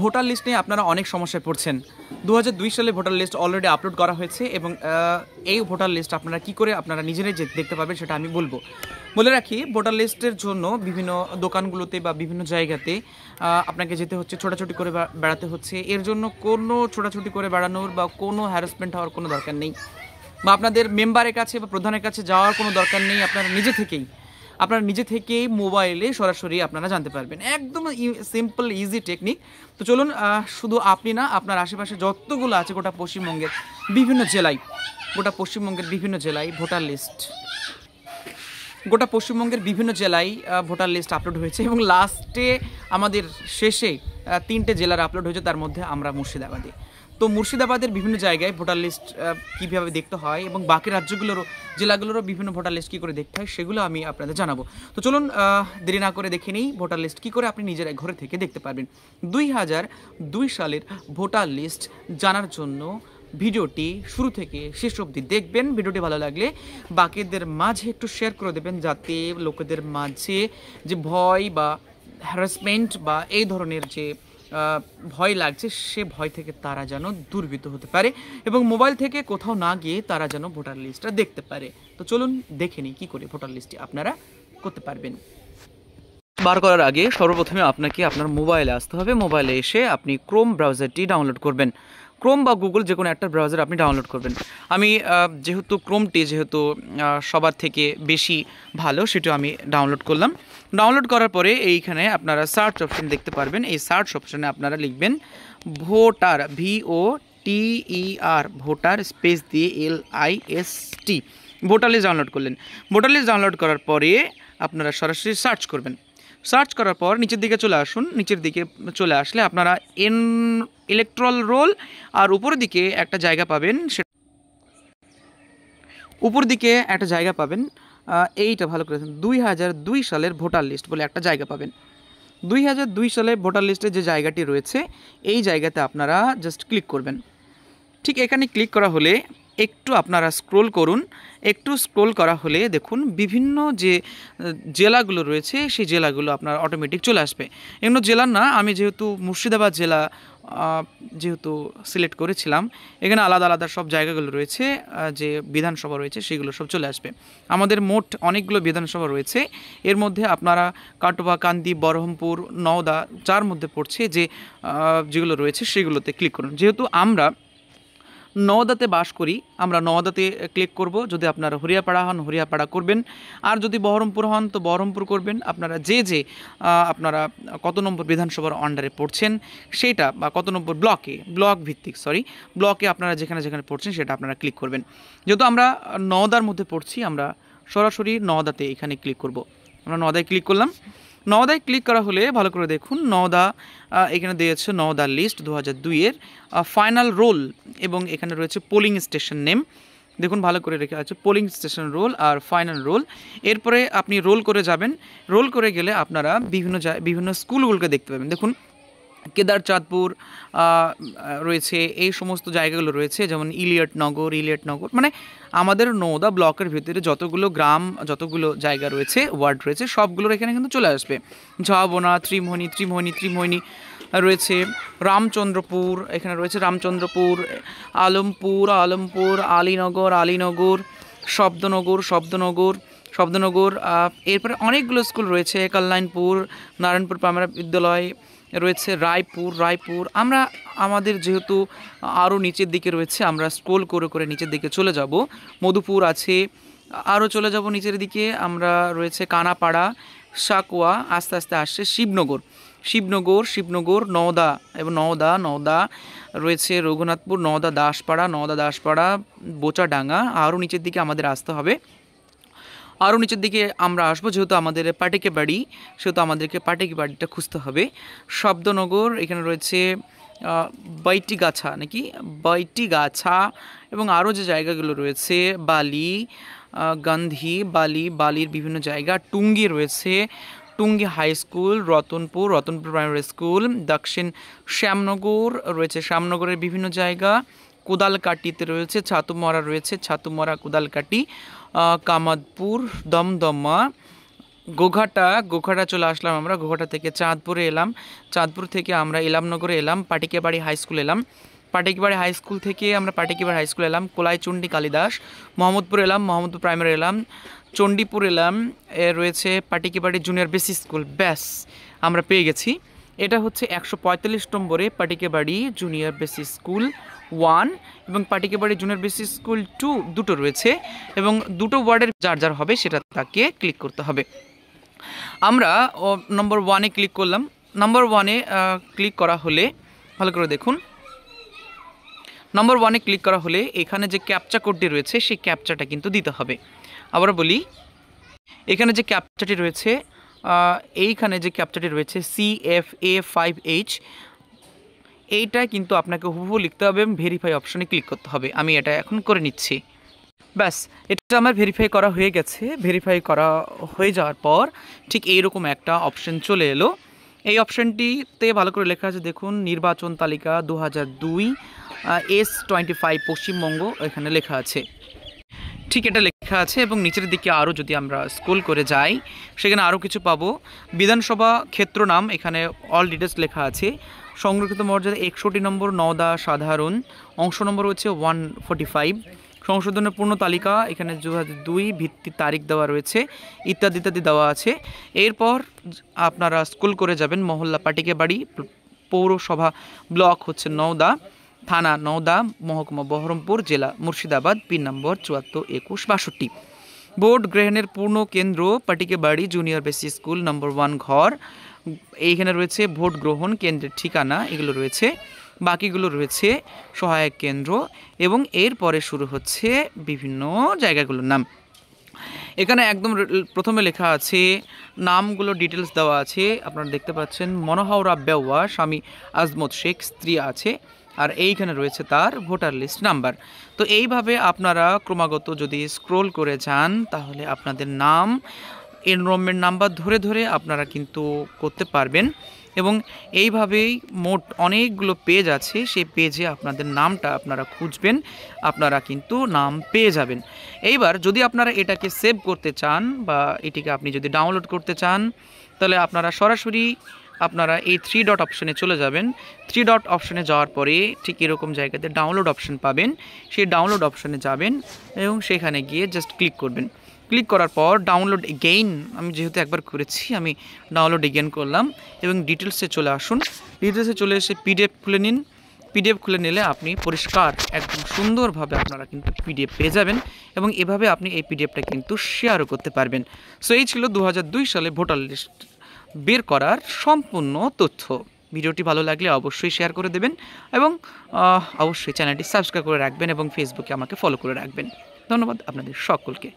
Voter list নিয়ে আপনারা অনেক সমস্যায় পড়ছেন। 2002 সালে ভোটার লিস্ট অলরেডি আপলোড করা হয়েছে এবং এই ভোটার লিস্ট আপনারা কি করে আপনারা নিজেরাই দেখতে পাবেন সেটা আমি বলবো। বলে রাখি, ভোটার লিস্টের জন্য বিভিন্ন দোকানগুলোতে বা বিভিন্ন জায়গাতে আপনাকে যেতে হচ্ছে, ছোটাছুটি করে বেড়াতে হচ্ছে। এর জন্য কোনো ছোটাছুটি করে বেড়ানোর বা কোনো হ্যারাসমেন্ট হওয়ার কোনো দরকার নেই, বা আপনাদের মেম্বারের কাছে বা প্রধানের কাছে যাওয়ার কোনো দরকার নেই। আপনারা নিজে থেকেই মোবাইলে সরাসরি আপনারা জানতে পারবেন। একদম সিম্পল ইজি টেকনিক। তো চলুন, শুধু আপনি না, আপনার আশেপাশে যতগুলো আছে গোটা পশ্চিমবঙ্গের বিভিন্ন জেলায় ভোটার লিস্ট আপলোড হয়েছে এবং লাস্টে আমাদের শেষে 3টে জেলার আপলোড হয়েছে, তার মধ্যে আমরা মুর্শিদাবাদে। তো মুর্শিদাবাদের বিভিন্ন জায়গায় ভোটার লিস্ট কীভাবে দেখতে হয় এবং বাকি জেলাগুলোরও বিভিন্ন ভোটার লিস্ট কী করে দেখতে হয় সেগুলো আমি আপনাদের জানাবো। তো চলুন, দেরি না করে দেখে নিই ভোটার লিস্ট কী করে আপনি নিজের ঘরে থেকে দেখতে পারবেন। 2002 সালের ভোটার লিস্ট জানার জন্য ভিডিওটি শুরু থেকে শেষ অবধি দেখবেন। ভিডিওটি ভালো লাগলে বাকিদের মাঝে একটু শেয়ার করে দেবেন, যাতে লোকেদের মাঝে যে ভয় বা হ্যারাসমেন্ট বা এই ধরনের যে ভয় লাগছে, সে ভয় থেকে তারা যেন দূরীভূত হতে পারে এবং মোবাইল থেকে কোথাও না গিয়ে তারা যেন ভোটার লিস্টটা দেখতে পারে। তো চলুন দেখে নিই কী করে ভোটার লিস্টটি আপনারা করতে পারবেন। বার করার আগে সর্বপ্রথমে আপনাকে আপনার মোবাইলে আসতে হবে। মোবাইলে এসে আপনি ক্রোম ব্রাউজারটি ডাউনলোড করবেন। ক্রোম বা গুগল যে কোনো একটা ব্রাউজার আপনি ডাউনলোড করবেন। আমি যেহেতু ক্রোমটি সবার থেকে বেশি ভালো, সেটা আমি ডাউনলোড করলাম। ডাউনলোড করার পরে এইখানে আপনারা সার্চ অপশন দেখতে পারবেন। এই সার্চ অপশানে আপনারা লিখবেন ভোটার, VOTER, ভোটার স্পেস দিয়ে LIST, ভোটার লিস্ট ডাউনলোড করলেন। ভোটার লিস্ট ডাউনলোড করার পরে আপনারা সরাসরি সার্চ করবেন। সার্চ করার পর নিচের দিকে চলে আসুন। নিচের দিকে চলে আসলে আপনারা ইলেকট্রাল রোল আর উপর দিকে একটা জায়গা পাবেন, এইটা ভালো করে 2002 সালের ভোটার লিস্ট বলে একটা জায়গা পাবেন। 2002 সালে ভোটার লিস্টের যে জায়গাটি রয়েছে, এই জায়গাতে আপনারা জাস্ট ক্লিক করবেন। ঠিক এখানে ক্লিক করা হলে একটু আপনারা স্ক্রোল করুন। একটু স্ক্রোল করা হলে দেখুন বিভিন্ন যে জেলাগুলো রয়েছে সেই জেলাগুলো আপনার অটোমেটিক চলে আসবে। এগুলো জেলা না, আমি যেহেতু মুর্শিদাবাদ জেলা সিলেক্ট করেছিলাম, এখানে আলাদা আলাদা সব জায়গাগুলো রয়েছে, যে বিধানসভা রয়েছে সেগুলো সব চলে আসবে। আমাদের মোট অনেকগুলো বিধানসভা রয়েছে, এর মধ্যে আপনারা কাটোয়া, কান্দি, বহরমপুর, নওদা যার মধ্যে পড়ছে যেগুলো রয়েছে সেগুলোতে ক্লিক করুন। যেহেতু আমরা নওদাতে বাস করি, আমরা নওদাতে ক্লিক করব। যদি আপনারা হরিয়াপাড়া হন, হরিয়াপাড়া করবেন, আর যদি বহরমপুর হন তো বহরমপুর করবেন। আপনারা আপনারা কত নম্বর বিধানসভার আন্ডারে পড়ছেন সেটা, বা কত নম্বর ব্লকে আপনারা যেখানে পড়ছেন সেটা আপনারা ক্লিক করবেন। যেহেতু আমরা নওদার মধ্যে পড়ছি, আমরা সরাসরি নওদাতে এখানে ক্লিক করব। আমরা নওদায় ক্লিক করলাম। নওদায় ক্লিক করা হলে ভালো করে দেখুন, নওদা এখানে দিয়েছে নওদা লিস্ট 2002-এর ফাইনাল রোল, এবং এখানে রয়েছে পোলিং স্টেশন নেম। দেখুন ভালো করে রেখে আছে পোলিং স্টেশন রোল আর ফাইনাল রোল। এরপরে আপনি রোল করে যাবেন। রোল করে গেলে আপনারা বিভিন্ন স্কুলগুলোকে দেখতে পাবেন। দেখুন কেদারচাঁদপুর রয়েছে, এই সমস্ত জায়গাগুলো রয়েছে, যেমন ইলিয়টনগর, মানে আমাদের নওদা ব্লকের ভিতরে যতগুলো জায়গা রয়েছে, ওয়ার্ড রয়েছে, সবগুলোর এখানে কিন্তু চলে আসবে। ঝাবনা, ত্রিমোহিনী রয়েছে, রামচন্দ্রপুর, এখানে রয়েছে রামচন্দ্রপুর, আলমপুর, আলীনগর, শব্দনগর, এরপরে অনেকগুলো স্কুল রয়েছে, কল্যাণপুর, নারায়ণপুর প্রাইমারি বিদ্যালয় রয়েছে, রায়পুর। আমাদের যেহেতু আরও নিচের দিকে রয়েছে, আমরা স্ক্রোল করে নিচের দিকে চলে যাব। মধুপুর আছে, আরও চলে যাব নিচের দিকে, আমরা রয়েছে কানাপাড়া, সাকুয়া, আস্তে আস্তে আসছে শিবনগর, নওদা, এবং নওদা রয়েছে রঘুনাথপুর, নওদা দাসপাড়া, বোচাডাঙ্গা। আরও নিচের দিকে আমাদের আসতে হবে। আরও নিচের দিকে আমরা আসবো, যেহেতু আমাদের পাটিকে বাড়ি, সেহেতু আমাদেরকে পাটিকে বাড়িটা খুঁজতে হবে। শব্দনগর, এখানে রয়েছে বাইটিগাছা, এবং আরও যে জায়গাগুলো রয়েছে বালির বিভিন্ন জায়গা, টুঙ্গি রয়েছে, Tungi high school, Ratanpur primary school, দক্ষিণ শ্যামনগর রয়েছে, শ্যামনগরের বিভিন্ন জায়গা, কোদালকাটিতে রয়েছে, ছাতুমরা, কোদালকাটি, কামাদপুর, দমদমা, গোঘাটা চলে আসলাম আমরা। গোঘাটা থেকে চাঁদপুরে এলাম, চাঁদপুর থেকে আমরা ইলামনগরে এলাম, পাটিকেবাড়ি হাই স্কুল এলাম, পাটিকেবাড়ি হাই স্কুল থেকে আমরা পাটিকেবাড়ি হাই স্কুল এলাম, কোলাইচন্ডী কালিদাস, মোহাম্মদপুর এলাম, মোহাম্মদপুর প্রাইমারি এলাম, চণ্ডীপুর এলাম, রয়েছে পাটিকেবাড়ি জুনিয়র বেসিক স্কুল। ব্যাস আমরা পেয়ে গেছি। এটা হচ্ছে 145 নম্বরে পাটিকেবাড়ি জুনিয়র বেসিক স্কুল 1 এবং পাটিকেবাড়ি জুনিয়র বেসিক স্কুল 2 দুটো রয়েছে এবং দুটো ওয়ার্ডের যার হবে সেটা তাকে ক্লিক করতে হবে। আমরা নম্বর 1-এ ক্লিক করলাম। নম্বর 1-এ ক্লিক করা হলে ভালো করে দেখুন, নম্বর 1-এ ক্লিক করা হলে এখানে যে ক্যাপচা কোডটি রয়েছে সেই ক্যাপচাটা কিন্তু দিতে হবে। আবার বলি, এখানে যে ক্যাপচাটি রয়েছে, এইখানে যে ক্যাপচাটি রয়েছে CFA5H, এইটা কিন্তু আপনাকে হুবহু লিখতে হবে এবং ভেরিফাই অপশনে ক্লিক করতে হবে। আমি এটা এখন করে নিচ্ছি। ব্যাস, এটা আমার ভেরিফাই করা হয়ে গেছে। ভেরিফাই করা হয়ে যাওয়ার পর ঠিক এইরকম একটা অপশন চলে এলো। এই অপশনটিতে ভালো করে লেখা আছে দেখুন, নির্বাচন তালিকা 2002 S25 পশ্চিমবঙ্গ এখানে লেখা আছে। ঠিক এটা লেখা আছে এবং নিচের দিকে আরও যদি আমরা স্ক্রল করে যাই সেখানে আরও কিছু পাবো। বিধানসভা ক্ষেত্র নাম, এখানে অল ডিটেলস লেখা আছে। সংরক্ষিত মর্যাদা 61 নম্বর নওদা সাধারণ, অংশ নম্বর হচ্ছে 145। সংশোধনের পূর্ণ তালিকা এখানে 2002 ভিত্তি তারিখ দেওয়া রয়েছে, ইত্যাদি ইত্যাদি দেওয়া আছে। এরপর আপনারা স্ক্রল করে যাবেন, মহল্লা পাটিকেবাড়ি, পৌরসভা ব্লক হচ্ছে নওদা, থানা নওদা, মহকুমা বহরমপুর, জেলা মুর্শিদাবাদ, পিন নম্বর 74 21 62। ভোট গ্রহণের পূর্ণ কেন্দ্র পাটিকেবাড়ি জুনিয়র বেসিক স্কুল নম্বর 1 ঘর। এইখানে রয়েছে ভোট গ্রহণ কেন্দ্রের ঠিকানা, এগুলো রয়েছে। বাকিগুলো রয়েছে সহায়ক কেন্দ্র এবং এরপরে শুরু হচ্ছে বিভিন্ন জায়গাগুলোর নাম। এখানে একদম প্রথমে লেখা আছে নামগুলো, ডিটেলস দেওয়া আছে। আপনারা দেখতে পাচ্ছেন মনোহরা বেওয়া, স্বামী আজমত শেখ, স্ত্রী আছে, আর এইখানে রয়েছে তার ভোটার লিস্ট নাম্বার। তো এইভাবে আপনারা ক্রমাগত যদি স্ক্রোল করে যান তাহলে আপনাদের নাম, এনরোলমেন্ট নাম্বার ধরে ধরে আপনারা কিন্তু করতে পারবেন এবং এইভাবেই মোট অনেকগুলো পেজ আছে, সেই পেজে আপনাদের নামটা আপনারা খুঁজবেন, আপনারা কিন্তু নাম পেয়ে যাবেন। এইবার যদি আপনারা এটাকে সেভ করতে চান বা এটিকে আপনি যদি ডাউনলোড করতে চান তাহলে আপনারা সরাসরি আপনারা এই 3 ডট অপশনে চলে যাবেন। 3 ডট অপশনে যাওয়ার পরে ঠিক এরকম জায়গাতে ডাউনলোড অপশন পাবেন, সেই ডাউনলোড অপশনে যাবেন এবং সেখানে গিয়ে জাস্ট ক্লিক করবেন। ক্লিক করার পর ডাউনলোড এগেইন, আমি যেহেতু একবার করেছি আমি ডাউনলোড এগেইন করলাম এবং ডিটেলসে চলে আসুন। ডিটেলসে চলে এসে পিডিএফ খুলে নিন। পিডিএফ খুলে নিলে আপনি পরিষ্কার একদম সুন্দরভাবে আপনারা কিন্তু পিডিএফ পেয়ে যাবেন এবং এভাবে আপনি এই পিডিএফটা কিন্তু শেয়ারও করতে পারবেন। সো এই ছিল 2002 সালে ভোটার লিস্ট বের করার সম্পূর্ণ তথ্য। ভিডিওটি ভালো লাগলে অবশ্যই শেয়ার করে দেবেন এবং অবশ্যই চ্যানেলটি সাবস্ক্রাইব করে রাখবেন এবং ফেসবুকে আমাকে ফলো করে রাখবেন। ধন্যবাদ আপনাদের সকলকে।